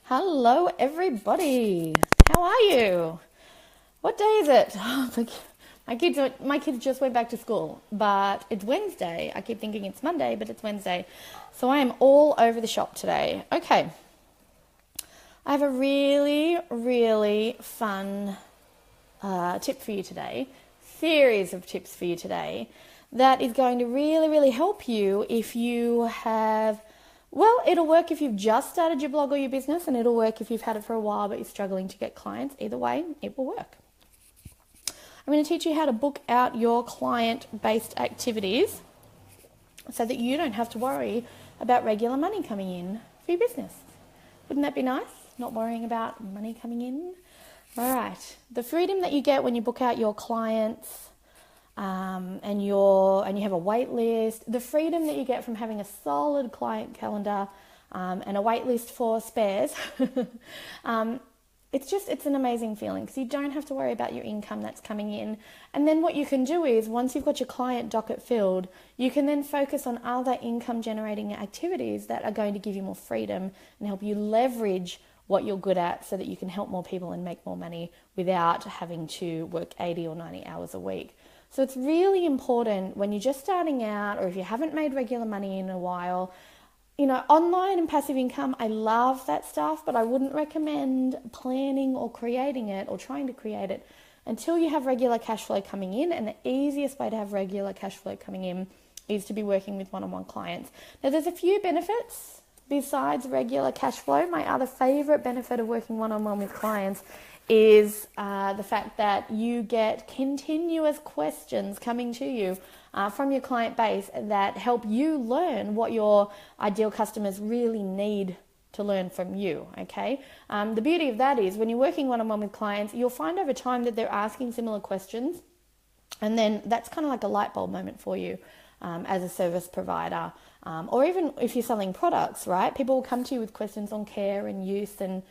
Hello, everybody. How are you? What day is it? My kids just went back to school, but it's Wednesday. I keep thinking it's Monday, but it's Wednesday. So I am all over the shop today. Okay. I have a really, really fun tip for you today. Series of tips for you today that is going to really, really help you if you have. Well, it'll work if you've just started your blog or your business, and it'll work if you've had it for a while but you're struggling to get clients. Either way, it will work. I'm going to teach you how to book out your client-based activities so that you don't have to worry about regular money coming in for your business. Wouldn't that be nice? Not worrying about money coming in. All right. The freedom that you get when you book out your clients and you have a wait list, the freedom that you get from having a solid client calendar and a wait list for spares, it's an amazing feeling because you don't have to worry about your income that's coming in. And then what you can do is, once you've got your client docket filled, you can then focus on other income generating activities that are going to give you more freedom and help you leverage what you're good at so that you can help more people and make more money without having to work 80 or 90 hours a week. So it's really important when you're just starting out, or if you haven't made regular money in a while, online and passive income, I love that stuff, but I wouldn't recommend planning or creating it or trying to create it until you have regular cash flow coming in. And the easiest way to have regular cash flow coming in is to be working with one-on-one clients. Now, there's a few benefits besides regular cash flow. My other favorite benefit of working one-on-one with clients is the fact that you get continuous questions coming to you from your client base that help you learn what your ideal customers really need to learn from you, okay? The beauty of that is when you're working one-on-one with clients, you'll find over time that they're asking similar questions, and then that's kind of like a light bulb moment for you as a service provider. Or even if you're selling products, right? People will come to you with questions on care and use and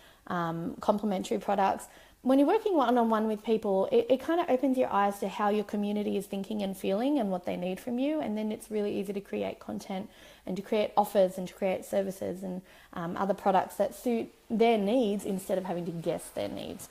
complementary products. When you're working one-on-one with people, it kind of opens your eyes to how your community is thinking and feeling and what they need from you. And then it's really easy to create content and to create offers and to create services and other products that suit their needs instead of having to guess their needs.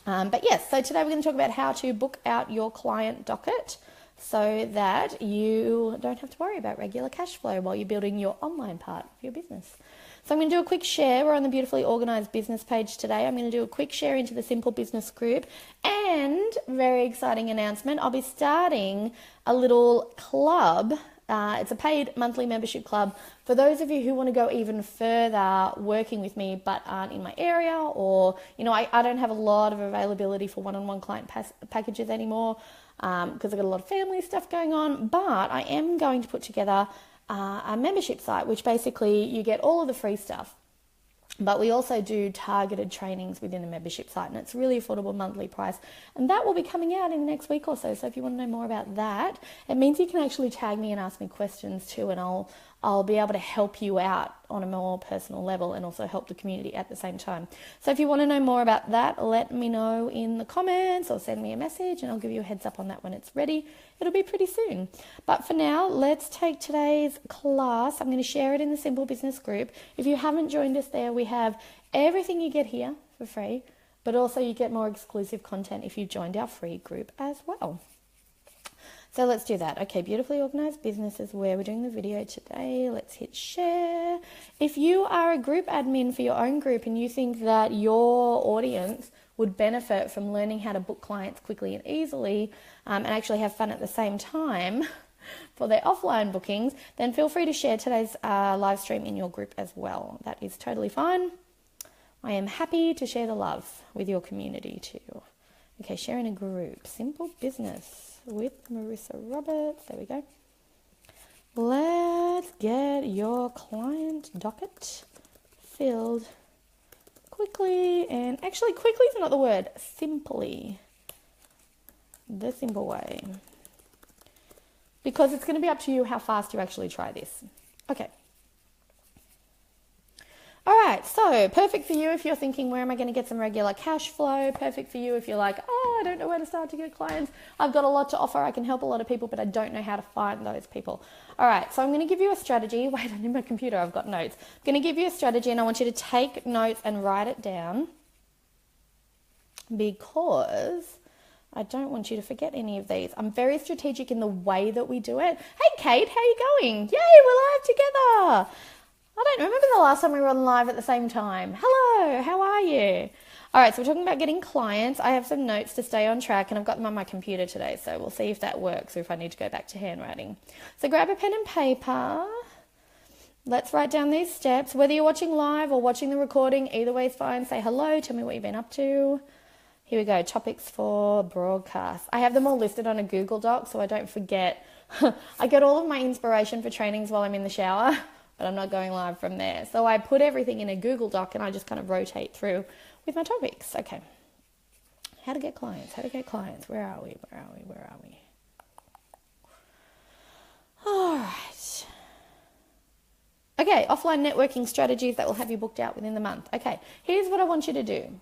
But yes, so today we're going to talk about how to book out your client docket so that you don't have to worry about regular cash flow while you're building your online part of your business. So I'm going to do a quick share. We're on the Beautifully Organised Business page today. I'm going to do a quick share into the Simple Business group, and very exciting announcement, I'll be starting a little club. It's a paid monthly membership club for those of you who want to go even further working with me but aren't in my area, or I don't have a lot of availability for one-on-one client packages anymore because I've got a lot of family stuff going on, but I am going to put together a membership site, which basically you get all of the free stuff, but we also do targeted trainings within the membership site, and it's really affordable monthly price, and that will be coming out in the next week or so. So if you want to know more about that, it means you can actually tag me and ask me questions too, and I'll be able to help you out on a more personal level and also help the community at the same time. So if you want to know more about that, let me know in the comments or send me a message and I'll give you a heads up on that when it's ready. It'll be pretty soon. But for now, let's take today's class. I'm going to share it in the Simple Business group. If you haven't joined us there, we have everything you get here for free, but also you get more exclusive content if you've joined our free group as well. So let's do that. Okay, Beautifully Organised Business is where we're doing the video today. Let's hit share. If you are a group admin for your own group and you think that your audience would benefit from learning how to book clients quickly and easily and actually have fun at the same time for their offline bookings, then feel free to share today's live stream in your group as well. That is totally fine. I am happy to share the love with your community too. Okay, share in a group. Simple Business with Marissa Roberts. There we go. Let's get your client docket filled quickly. And actually, quickly is not the word. Simply. The simple way. Because it's going to be up to you how fast you actually try this. Okay. All right, so So perfect for you if you're thinking, where am I going to get some regular cash flow? Perfect for you if you're like, oh, I don't know where to start to get clients. I've got a lot to offer. I can help a lot of people, but I don't know how to find those people. All right, so I'm going to give you a strategy. Wait, I'm in my computer. I've got notes. I'm going to give you a strategy, and I want you to take notes and write it down, because I don't want you to forget any of these. I'm very strategic in the way that we do it. Hey, Kate, how you going? Yay, we're live together. I don't remember the last time we were on live at the same time. Hello, how are you? All right, so we're talking about getting clients. I have some notes to stay on track, and I've got them on my computer today, so we'll see if that works or if I need to go back to handwriting. So grab a pen and paper. Let's write down these steps. Whether you're watching live or watching the recording, either way is fine. Say hello, tell me what you've been up to. Here we go, topics for broadcast. I have them all listed on a Google Doc so I don't forget. I get all of my inspiration for trainings while I'm in the shower, but I'm not going live from there. So I put everything in a Google Doc and I just kind of rotate through with my topics. Okay. How to get clients, Where are we? All right. Okay, offline networking strategies that will have you booked out within the month. Okay, here's what I want you to do.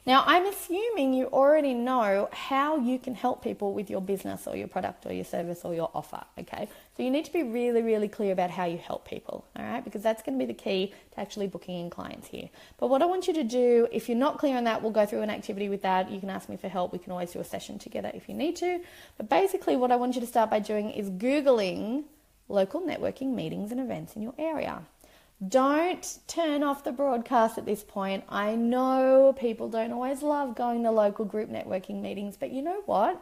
Now, I'm assuming you already know how you can help people with your business or your product or your service or your offer, okay? So you need to be really, really clear about how you help people, all right? Because that's going to be the key to actually booking in clients here. But what I want you to do, if you're not clear on that, we'll go through an activity with that. You can ask me for help. We can always do a session together if you need to. But basically, what I want you to start by doing is Googling local networking meetings and events in your area. Don't turn off the broadcast at this point. I know people don't always love going to local group networking meetings, but you know what?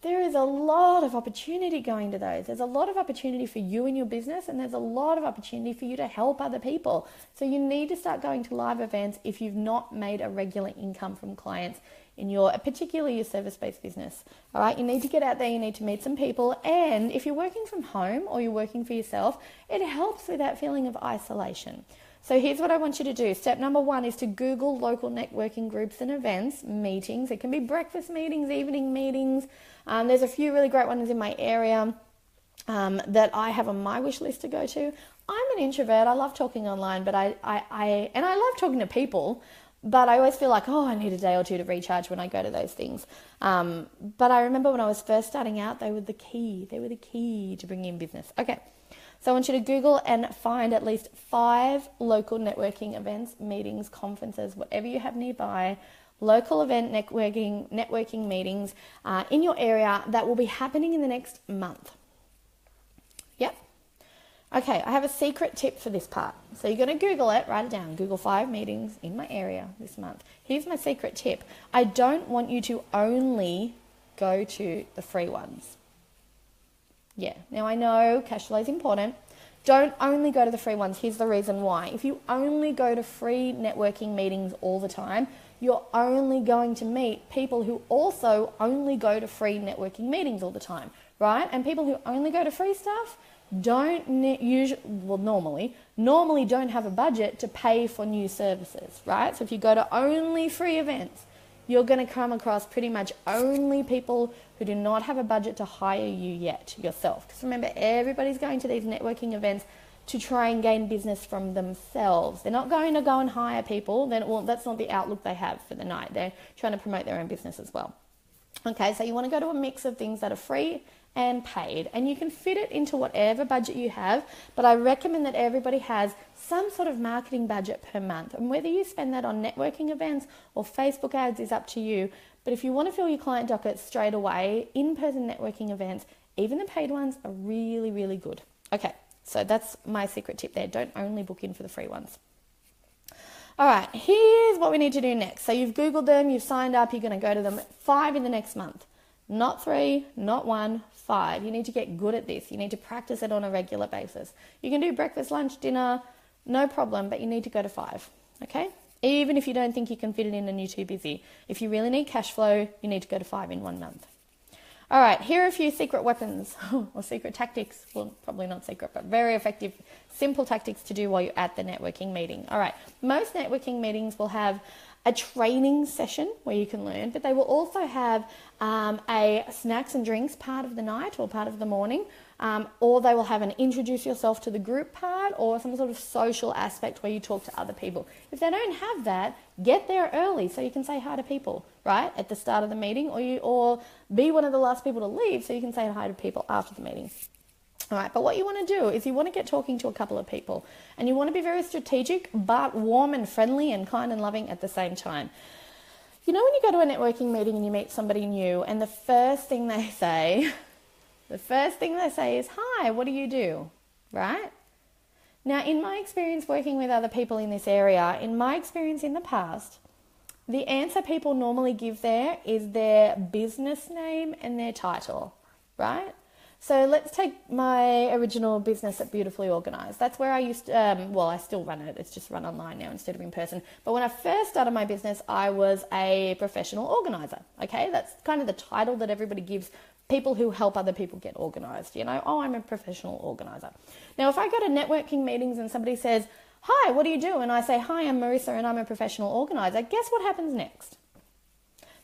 There is a lot of opportunity going to those. There's a lot of opportunity for you in your business, and there's a lot of opportunity for you to help other people. So you need to start going to live events if you've not made a regular income from clients in your, particularly your service-based business. All right, you need to get out there, you need to meet some people, and if you're working from home or you're working for yourself, it helps with that feeling of isolation. So here's what I want you to do. Step number 1 is to Google local networking groups and events, meetings. It can be breakfast meetings, evening meetings. There's a few really great ones in my area that I have on my wish list to go to. I'm an introvert. I love talking online, but I love talking to people. But I always feel like, oh, I need a day or two to recharge when I go to those things. But I remember when I was first starting out, they were the key. They were the key to bringing in business. Okay, so I want you to Google and find at least 5 local networking events, meetings, conferences, whatever you have nearby, local event networking meetings in your area that will be happening in the next month. Yep. Okay, I have a secret tip for this part. So you're going to Google it, write it down. Google 5 meetings in my area this month. Here's my secret tip. I don't want you to only go to the free ones. Yeah, now I know cash flow is important. Don't only go to the free ones. Here's the reason why. If you only go to free networking meetings all the time, you're only going to meet people who also only go to free networking meetings all the time, right? And people who only go to free stuff normally don't have a budget to pay for new services, right? So if you go to only free events, you're going to come across pretty much only people who do not have a budget to hire you yet yourself. Because remember, everybody's going to these networking events to try and gain business from themselves. They're not going to go and hire people. That's not the outlook they have for the night. They're trying to promote their own business as well. Okay, so you want to go to a mix of things that are free and paid, and you can fit it into whatever budget you have, but I recommend that everybody has some sort of marketing budget per month, and whether you spend that on networking events or Facebook ads is up to you. But if you want to fill your client docket straight away, in-person networking events, even the paid ones, are really, really good. Okay, so that's my secret tip there. Don't only book in for the free ones. All right, here's what we need to do next. So you've Googled them, you've signed up, you're going to go to them 5 in the next month. Not 3, not 1, 5. You need to get good at this. You need to practice it on a regular basis. You can do breakfast, lunch, dinner, no problem, but you need to go to 5, okay? Even if you don't think you can fit it in and you're too busy. If you really need cash flow, you need to go to 5 in 1 month. All right, here are a few secret weapons or secret tactics. Well, probably not secret, but very effective, simple tactics to do while you're at the networking meeting. All right, most networking meetings will have a training session where you can learn, but they will also have a snacks and drinks part of the night or part of the morning. or they will have an introduce yourself to the group part or some sort of social aspect where you talk to other people. If they don't have that, get there early so you can say hi to people, right, at the start of the meeting, or be one of the last people to leave so you can say hi to people after the meeting. All right, but what you want to do is you want to get talking to a couple of people, and you want to be very strategic, but warm and friendly and kind and loving at the same time. You know when you go to a networking meeting and you meet somebody new, and the first thing they say is, "Hi, what do you do?" Right? Now, in my experience working with other people in this area, in my experience in the past, the answer people normally give there is their business name and their title, right? So let's take my original business at Beautifully Organised. That's where I used to, I still run it. It's just run online now instead of in person. But when I first started my business, I was a professional organiser. Okay, that's kind of the title that everybody gives people who help other people get organised. You know, oh, I'm a professional organiser. Now, if I go to networking meetings and somebody says, "Hi, what do you do?" and I say, "Hi, I'm Marissa and I'm a professional organiser," guess what happens next?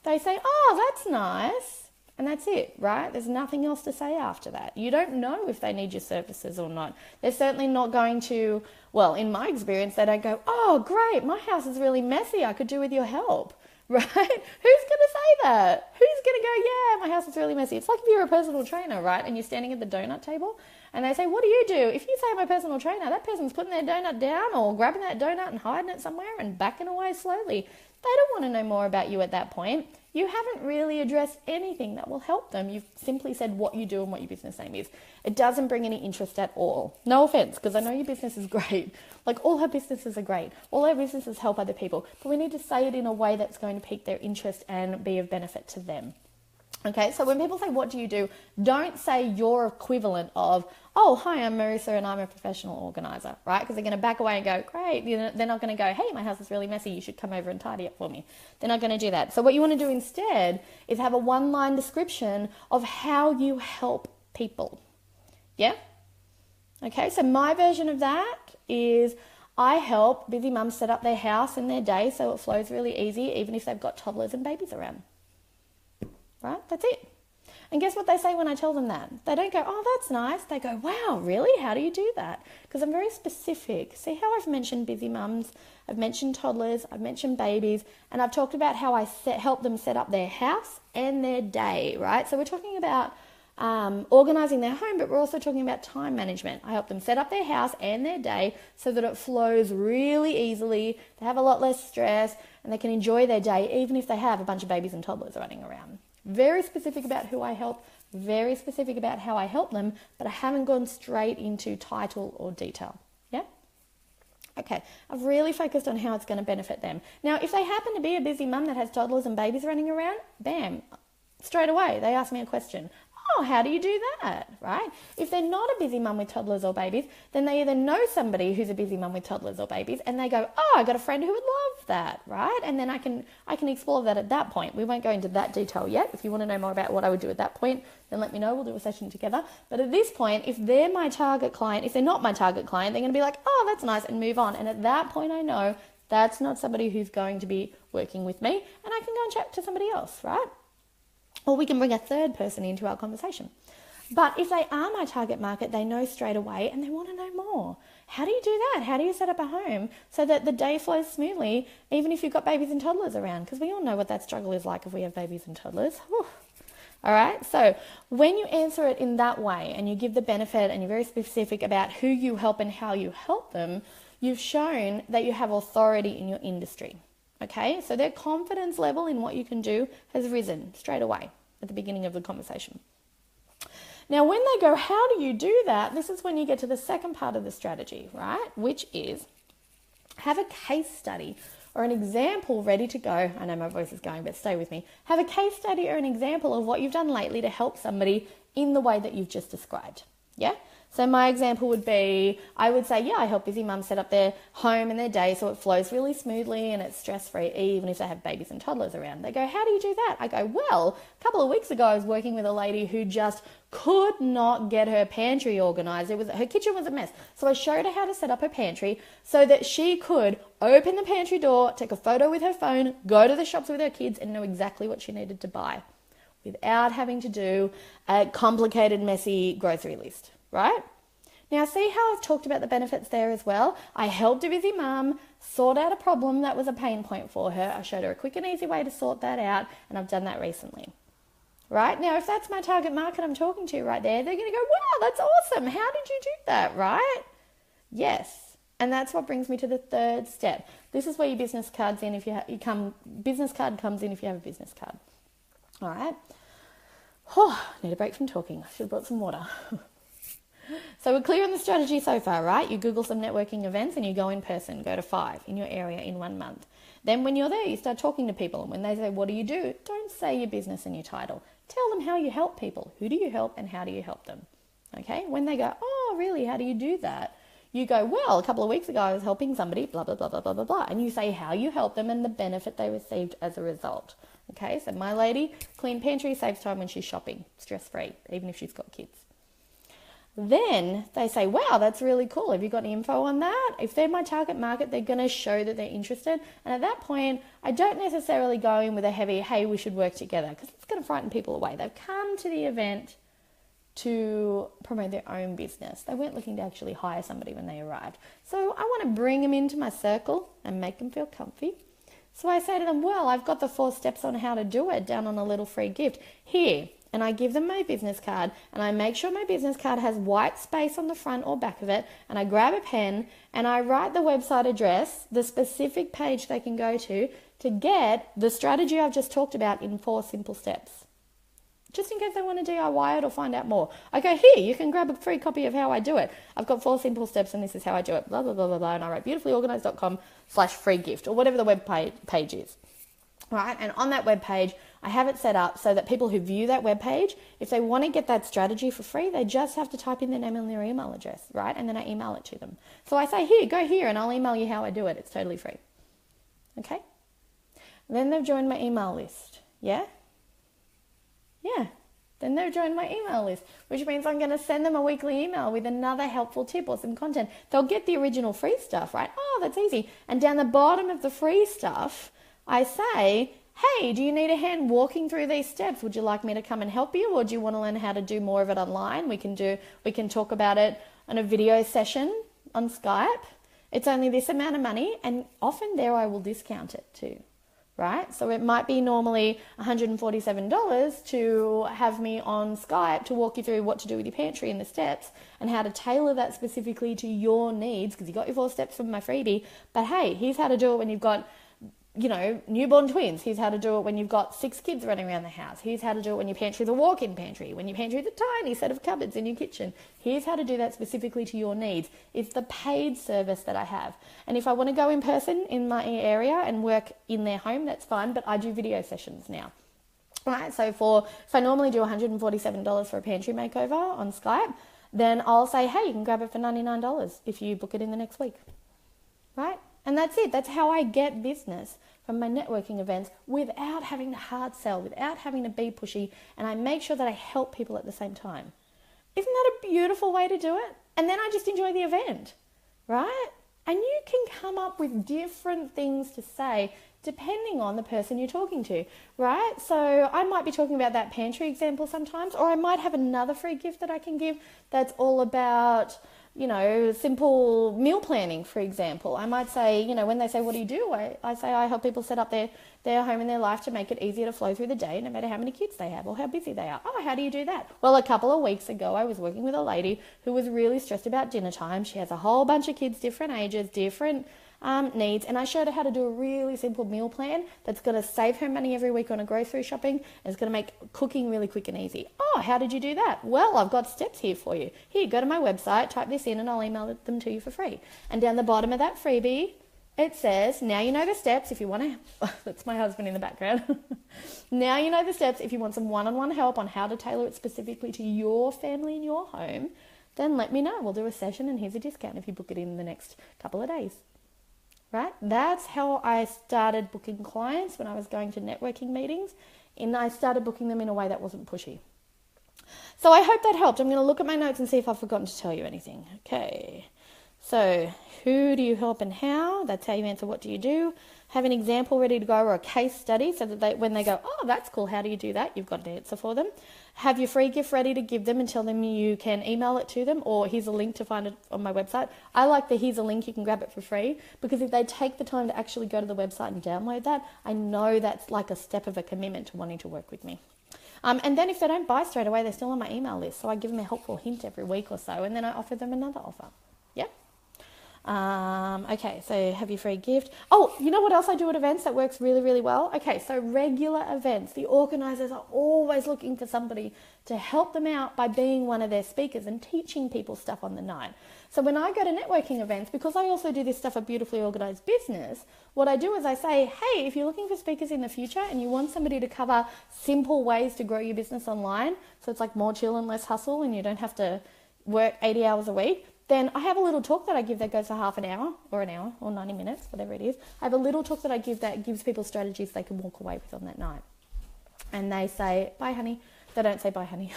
They say, "Oh, that's nice." And that's it, right? There's nothing else to say after that. You don't know if they need your services or not. They're certainly not going to, well, in my experience, they don't go, "Oh, great, my house is really messy. I could do with your help," right? Who's going to say that? Who's going to go, "Yeah, my house is really messy"? It's like if you're a personal trainer, right? And you're standing at the donut table and they say, "What do you do?" If you say, "I'm a personal trainer," that person's putting their donut down or grabbing that donut and hiding it somewhere and backing away slowly. They don't want to know more about you at that point. You haven't really addressed anything that will help them. You've simply said what you do and what your business name is. It doesn't bring any interest at all. No offense, because I know your business is great. Like, all our businesses are great. All our businesses help other people. But we need to say it in a way that's going to pique their interest and be of benefit to them. Okay, so when people say, "What do you do?" don't say your equivalent of, "Oh, hi, I'm Marissa and I'm a professional organiser," right? Because they're going to back away and go, "Great." You know, they're not going to go, "Hey, my house is really messy. You should come over and tidy it for me." They're not going to do that. So what you want to do instead is have a one-line description of how you help people. Yeah? Okay, so my version of that is I help busy mums set up their house and their day so it flows really easy, even if they've got toddlers and babies around. Right? That's it. And guess what they say when I tell them that? They don't go, "Oh, that's nice." They go, "Wow, really? How do you do that?" Because I'm very specific. See how I've mentioned busy mums, I've mentioned toddlers, I've mentioned babies, and I've talked about how I help them set up their house and their day, right? So we're talking about organising their home, but we're also talking about time management. I help them set up their house and their day so that it flows really easily, they have a lot less stress, and they can enjoy their day even if they have a bunch of babies and toddlers running around. Very specific about who I help, very specific about how I help them, but I haven't gone straight into title or detail. Yeah? Okay, I've really focused on how it's going to benefit them. Now, if they happen to be a busy mum that has toddlers and babies running around, bam, straight away they ask me a question. "Oh, how do you do that?" Right? If they're not a busy mum with toddlers or babies, then they either know somebody who's a busy mum with toddlers or babies and they go, "Oh, I got a friend who would love that," right? And then I can explore that at that point. We won't go into that detail yet. If you want to know more about what I would do at that point, then let me know. We'll do a session together. But at this point, if they're my target client, if they're not my target client, they're going to be like, "Oh, that's nice," and move on. And at that point, I know that's not somebody who's going to be working with me, and I can go and chat to somebody else, right? Or we can bring a third person into our conversation. But if they are my target market, they know straight away and they want to know more. How do you do that? How do you set up a home so that the day flows smoothly, even if you've got babies and toddlers around? Because we all know what that struggle is like if we have babies and toddlers. Whew. All right, so when you answer it in that way and you give the benefit and you're very specific about who you help and how you help them, you've shown that you have authority in your industry. Okay, so their confidence level in what you can do has risen straight away at the beginning of the conversation. Now, when they go, "How do you do that?" this is when you get to the second part of the strategy, right? Which is have a case study or an example ready to go. I know my voice is going, but stay with me. Have a case study or an example of what you've done lately to help somebody in the way that you've just described. Yeah? So my example would be, I would say, yeah, I help busy mums set up their home and their day so it flows really smoothly and it's stress-free, even if they have babies and toddlers around. They go, "How do you do that?" I go, "Well, a couple of weeks ago I was working with a lady who just could not get her pantry organised. Her kitchen was a mess. So I showed her how to set up her pantry so that she could open the pantry door, take a photo with her phone, go to the shops with her kids and know exactly what she needed to buy. without having to do a complicated, messy grocery list, right? Now, see how I've talked about the benefits there as well? I helped a busy mum sort out a problem that was a pain point for her. I showed her a quick and easy way to sort that out, and I've done that recently. Right? Now, if that's my target market I'm talking to right there, they're going to go, wow, that's awesome. How did you do that, right? Yes. And that's what brings me to the third step. This is where your business card's in if business card comes in if you have a business card. All right? Need a break from talking. I should have brought some water. So we're clear on the strategy so far, right? You Google some networking events and you go in person, go to 5 in your area in 1 month. Then when you're there, you start talking to people. And when they say, what do you do? Don't say your business and your title. Tell them how you help people. Who do you help and how do you help them? Okay? When they go, oh, really? How do you do that? You go, well, a couple of weeks ago I was helping somebody, blah, blah, blah, blah, blah, blah, blah. And you say how you help them and the benefit they received as a result. Okay? So my lady, clean pantry, saves time when she's shopping. Stress-free, even if she's got kids. Then they say, wow, that's really cool. Have you got any info on that? If they're my target market, they're going to show that they're interested. And at that point, I don't necessarily go in with a heavy, hey, we should work together, because it's going to frighten people away. They've come to the event to promote their own business. They weren't looking to actually hire somebody when they arrived. So I want to bring them into my circle and make them feel comfy. So I say to them, well, I've got the 4 steps on how to do it down on a little free gift. Here. And I give them my business card and I make sure my business card has white space on the front or back of it, and I grab a pen and I write the website address, the specific page they can go to get the strategy I've just talked about in 4 simple steps. Just in case they want to DIY it or find out more. I go, here, you can grab a free copy of how I do it. I've got 4 simple steps and this is how I do it, blah, blah, blah, blah, blah. And I write beautifulyorganized.com/free gift or whatever the web page is. Right? And on that web page, I have it set up so that people who view that web page, if they want to get that strategy for free, they just have to type in their name and their email address, right? And then I email it to them. So I say, here, go here, and I'll email you how I do it. It's totally free. Okay? And then they've joined my email list. Yeah? Yeah. Then they've joined my email list, which means I'm going to send them a weekly email with another helpful tip or some content. They'll get the original free stuff, right? Oh, that's easy. And down the bottom of the free stuff, I say, hey, do you need a hand walking through these steps? Would you like me to come and help you, or do you want to learn how to do more of it online? We can talk about it on a video session on Skype. It's only this amount of money, and often there I will discount it too, right? So it might be normally $147 to have me on Skype to walk you through what to do with your pantry and the steps and how to tailor that specifically to your needs, because you got your 4 steps from my freebie. But hey, here's how to do it when you've got newborn twins. Here's how to do it when you've got 6 kids running around the house. Here's how to do it when your pantry is a walk-in pantry, when your pantry is a tiny set of cupboards in your kitchen. Here's how to do that specifically to your needs. It's the paid service that I have. And if I want to go in person in my area and work in their home, that's fine, but I do video sessions now. Right, so if I normally do $147 for a pantry makeover on Skype, then I'll say, hey, you can grab it for $99 if you book it in the next week. Right? And that's it. That's how I get business from my networking events without having to hard sell, without having to be pushy, and I make sure that I help people at the same time. Isn't that a beautiful way to do it? And then I just enjoy the event, right? And you can come up with different things to say depending on the person you're talking to, right? So I might be talking about that pantry example sometimes, or I might have another free gift that I can give that's all about, simple meal planning, for example. I might say, when they say, what do you do? I say I help people set up their home and their life to make it easier to flow through the day, no matter how many kids they have or how busy they are. Oh, how do you do that? Well, a couple of weeks ago, I was working with a lady who was really stressed about dinner time. She has a whole bunch of kids, different ages, different needs, and I showed her how to do a really simple meal plan that's going to save her money every week on a grocery shopping, and it's going to make cooking really quick and easy. Oh, how did you do that? Well, I've got steps here for you. Here, go to my website, type this in, and I'll email them to you for free. And down the bottom of that freebie, it says, now you know the steps if you want to, that's my husband in the background. Now you know the steps if you want some one-on-one help on how to tailor it specifically to your family and your home, then let me know. We'll do a session and here's a discount if you book it in the next couple of days. Right? That's how I started booking clients when I was going to networking meetings, and I started booking them in a way that wasn't pushy. So I hope that helped. I'm going to look at my notes and see if I've forgotten to tell you anything. Okay. So who do you help and how? That's how you answer what do you do. Have an example ready to go or a case study so that when they go, oh, that's cool, how do you do that? You've got an answer for them. Have your free gift ready to give them and tell them you can email it to them, or here's a link to find it on my website. I like the here's a link, you can grab it for free, because if they take the time to actually go to the website and download that, I know that's like a step of a commitment to wanting to work with me. And then if they don't buy straight away, they're still on my email list. So I give them a helpful hint every week or so, and then I offer them another offer. Yeah. Okay, so have your free gift. Oh, you know what else I do at events that works really, really well? Okay, so regular events. The organisers are always looking for somebody to help them out by being one of their speakers and teaching people stuff on the night. So when I go to networking events, because I also do this stuff at Beautifully Organised Business, what I do is I say, hey, if you're looking for speakers in the future and you want somebody to cover simple ways to grow your business online, so it's like more chill and less hustle and you don't have to work 80 hours a week, then I have a little talk that I give that goes for half an hour or 90 minutes, whatever it is. I have a little talk that I give that gives people strategies they can walk away with on that night. And they say, bye, honey. They don't say bye, honey.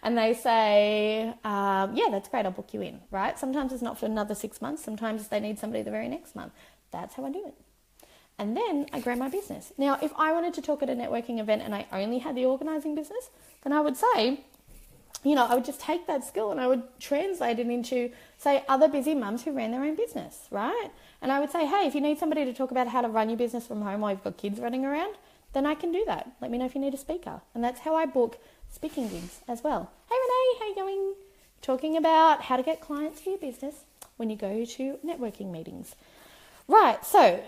And they say, yeah, that's great. I'll book you in, right? Sometimes it's not for another 6 months. Sometimes they need somebody the very next month. That's how I do it. And then I grow my business. Now, if I wanted to talk at a networking event and I only had the organising business, then I would say, I would just take that skill and I would translate it into, say, other busy mums who ran their own business, right? And I would say, hey, if you need somebody to talk about how to run your business from home while you've got kids running around, then I can do that. Let me know if you need a speaker. And that's how I book speaking gigs as well. Hey, Renee, how you going? Talking about how to get clients for your business when you go to networking meetings. Right, so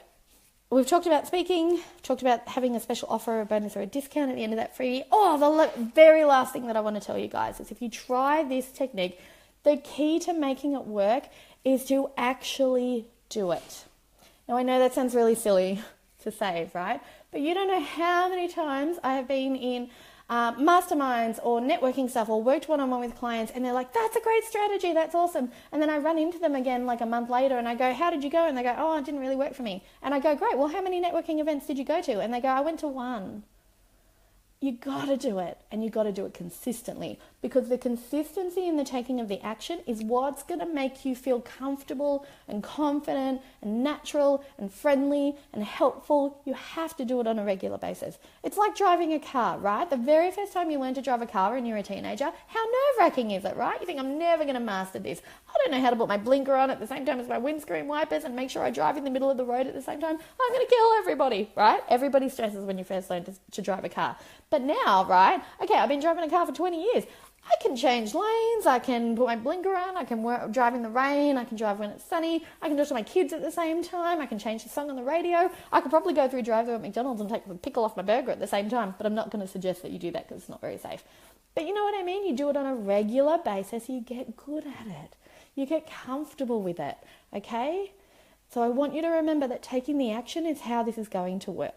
we've talked about speaking, talked about having a special offer, a bonus or a discount at the end of that freebie. Oh, the very last thing that I want to tell you guys is if you try this technique, the key to making it work is to actually do it. Now, I know that sounds really silly to say, right? But you don't know how many times I have been in masterminds or networking stuff or worked one-on-one with clients and they're like, that's a great strategy, that's awesome. And then I run into them again like a month later and I go, how did you go? And they go, oh, it didn't really work for me. And I go, great, well, how many networking events did you go to? And they go, I went to one. You got to do it, and you got to do it consistently, because the consistency in the taking of the action is what's going to make you feel comfortable and confident and natural and friendly and helpful. You have to do it on a regular basis. It's like driving a car, right? The very first time you learn to drive a car and you're a teenager, how nerve-wracking is it, right? You think, I'm never going to master this. I don't know how to put my blinker on at the same time as my windscreen wipers and make sure I drive in the middle of the road at the same time. I'm going to kill everybody, right? Everybody stresses when you first learn to drive a car. But now, right, okay, I've been driving a car for 20 years. I can change lanes, I can put my blinker on, I can drive in the rain, I can drive when it's sunny, I can talk to my kids at the same time, I can change the song on the radio. I could probably go through drive-through at McDonald's and take the pickle off my burger at the same time, but I'm not going to suggest that you do that because it's not very safe. But you know what I mean? You do it on a regular basis, you get good at it. You get comfortable with it, okay? So I want you to remember that taking the action is how this is going to work.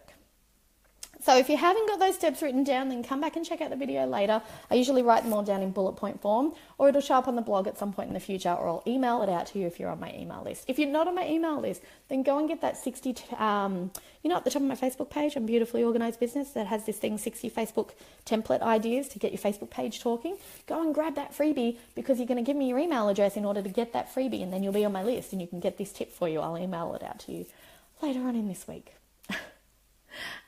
So if you haven't got those steps written down, then come back and check out the video later. I usually write them all down in bullet point form, or it'll show up on the blog at some point in the future, or I'll email it out to you if you're on my email list. If you're not on my email list, then go and get that 60, at the top of my Facebook page, I'm Beautifully Organised Business, that has this thing, 60 Facebook template ideas to get your Facebook page talking. Go and grab that freebie, because you're going to give me your email address in order to get that freebie, and then you'll be on my list and you can get this tip for you. I'll email it out to you later on in this week.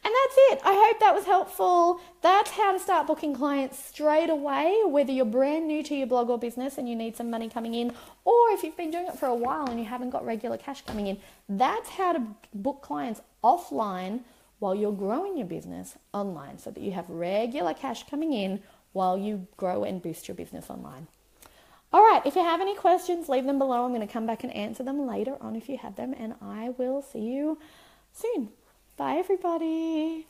And that's it. I hope that was helpful. That's how to start booking clients straight away, whether you're brand new to your blog or business and you need some money coming in, or if you've been doing it for a while and you haven't got regular cash coming in. That's how to book clients offline while you're growing your business online, so that you have regular cash coming in while you grow and boost your business online. All right, if you have any questions, leave them below. I'm going to come back and answer them later on if you have them, and I will see you soon. Bye, everybody.